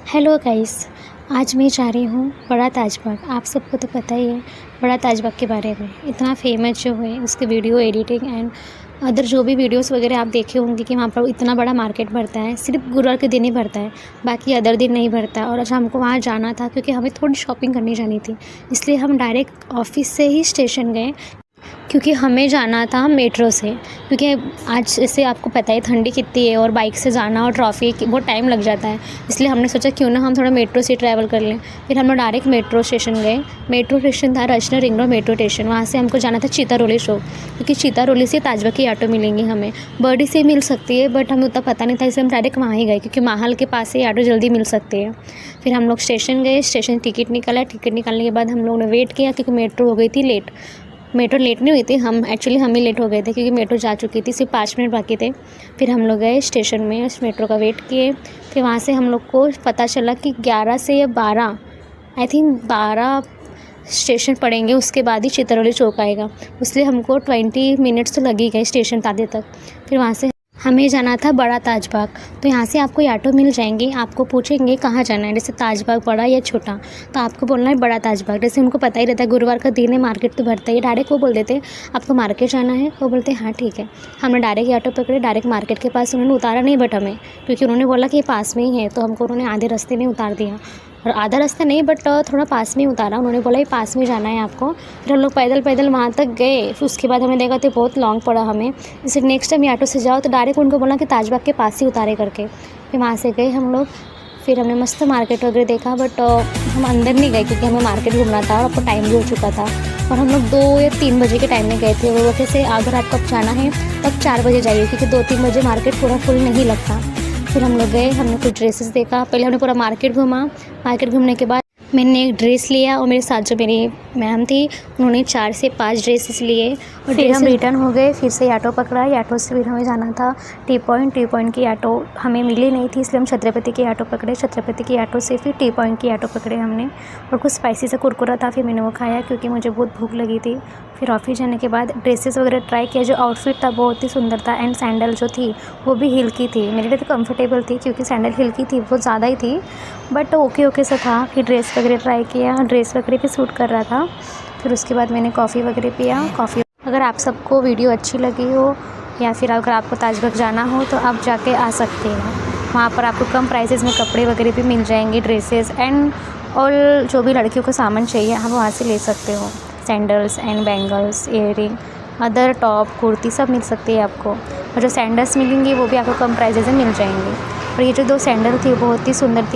Hello guys. आज मैं जा रही हूँ बड़ा ताजबाग। आप सबको तो पता ही है बड़ा ताजबाग के बारे में, इतना फेमस जो है उसके वीडियो एडिटिंग एंड अदर जो भी वीडियोस वगैरह आप देखे होंगे कि वहाँ पर इतना बड़ा मार्केट भरता है। सिर्फ गुरुवार के दिन ही भरता है, बाकी अदर दिन नहीं भरता है। और आज हमको वहाँ जाना था क्योंकि हमें थोड़ी शॉपिंग करनी जानी थी, इसलिए हम डायरेक्ट ऑफिस से ही स्टेशन गए क्योंकि हमें जाना था मेट्रो से। क्योंकि आज जैसे आपको पता है ठंडी कितनी है और बाइक से जाना और ट्रैफिक बहुत टाइम लग जाता है, इसलिए हमने सोचा क्यों ना हम थोड़ा मेट्रो से ट्रैवल कर लें। फिर हम लोग डायरेक्ट मेट्रो स्टेशन गए। मेट्रो स्टेशन था रचना रिंग रोड मेट्रो स्टेशन। वहाँ से हमको जाना था चितारोली चौक, क्योंकि चितारोली से ताजबाग की ऑटो मिलेंगी हमें। बर्डी से मिल सकती है बट हमें उतना पता नहीं था, इसलिए हम डायरेक्ट वहाँ ही गए क्योंकि माहल के पास से ऑटो जल्दी मिल सकती है। फिर हम लोग स्टेशन गए, स्टेशन टिकट निकाला। टिकट निकालने के बाद हम लोगों ने वेट किया क्योंकि मेट्रो हो गई थी लेट। मेट्रो लेट नहीं हुई थी, हम ही लेट हो गए थे क्योंकि मेट्रो जा चुकी थी, सिर्फ 5 मिनट बाकी थे। फिर हम लोग गए स्टेशन में, उस मेट्रो का वेट किए। फिर वहाँ से हम लोग को पता चला कि 11 से या 12 आई थिंक 12 स्टेशन पड़ेंगे, उसके बाद ही चितरौली चौक आएगा। इसलिए हमको 20 मिनट्स तो लग ही गए स्टेशन आने तक। फिर वहाँ से हमें जाना था बड़ा ताजबाग। तो यहाँ से आपको ऑटो मिल जाएंगे, आपको पूछेंगे कहाँ जाना है, जैसे ताजबाग बड़ा या छोटा, तो आपको बोलना है बड़ा ताजबाग। जैसे उनको पता ही रहता है गुरुवार का दिन है, मार्केट तो भरता ही। डायरेक्ट वो बोल देते हैं आपको मार्केट जाना है, वो बोलते हैं हाँ ठीक है। हमने डायरेक्ट ऑटो पकड़े, डायरेक्ट मार्केट के पास। उन्होंने उतारा नहीं बट हमें, क्योंकि उन्होंने बोला कि ये पास में ही है, तो हमको उन्होंने आधे रास्ते में उतार दिया। और आधा रास्ता नहीं बट थोड़ा पास में ही उतारा। उन्होंने बोला ये पास में जाना है आपको। फिर हम लोग पैदल पैदल वहाँ तक गए। फिर उसके बाद हमने देखा तो बहुत लॉन्ग पड़ा हमें, जैसे नेक्स्ट टाइम ऑटो से जाओ तो डायरेक्ट उनको बोला कि ताजबाग के पास ही उतारे करके। फिर वहाँ से गए हम लोग। फिर हमने मस्त मार्केट वगैरह देखा बट हम अंदर नहीं गए क्योंकि हमें मार्केट घूमना था और आपको टाइम भी हो चुका था। और हम लोग 2 या 3 बजे के टाइम में गए थे। वो वजह से अगर आपको अब जाना है तब 4 बजे जाइए, क्योंकि 2-3 बजे मार्केट पूरा फुल नहीं लगता। फिर हम लोग गए, हमने कुछ ड्रेसेस देखा। पहले हमने पूरा मार्केट घूमा। मार्केट घूमने के बाद मैंने एक ड्रेस लिया और मेरे साथ जो मेरी मैम थी उन्होंने 4 से 5 ड्रेसेस लिए। और फिर हम रिटर्न हो गए। फिर से ऑटो पकड़ा। ऑटो से फिर हमें जाना था टी पॉइंट की ऑटो हमें मिली नहीं थी, इसलिए हम छत्रपति की ऑटो पकड़े। छत्रपति की ऑटो से फिर टी पॉइंट की ऑटो पकड़े हमने। और कुछ स्पाइसी सा कुरकुरा था, फिर मैंने वो खाया क्योंकि मुझे बहुत भूख लगी थी। फिर ऑफिस जाने के बाद ड्रेसेस वगैरह ट्राई किया। जो आउटफिट था बहुत ही सुंदर था एंड सैंडल जो थी वो भी हिल की थी। मेरे लिए तो कंफर्टेबल थी क्योंकि सैंडल हिल की थी, बहुत ज़्यादा ही थी बट ओके सा था। फिर ड्रेस वगैरह ट्राई किया, ड्रेस वगैरह भी सूट कर रहा था। फिर उसके बाद मैंने कॉफ़ी वगैरह पिया। कॉफ़ी अगर आप सबको वीडियो अच्छी लगी हो या फिर अगर आपको ताजबाग जाना हो तो आप जाके आ सकते हैं। वहाँ पर आपको कम प्राइसेस में कपड़े वगैरह भी मिल जाएंगे, ड्रेसेस एंड और जो भी लड़कियों को सामान चाहिए आप वहाँ से ले सकते हो। Sandals and bangles, earring, other top, kurti सब मिल सकती है आपको। और जो सैंडल्स मिलेंगी वो भी आपको कम प्राइसेस में मिल जाएंगे। और ये जो 2 सैंडल थी बहुत ही सुंदर थी।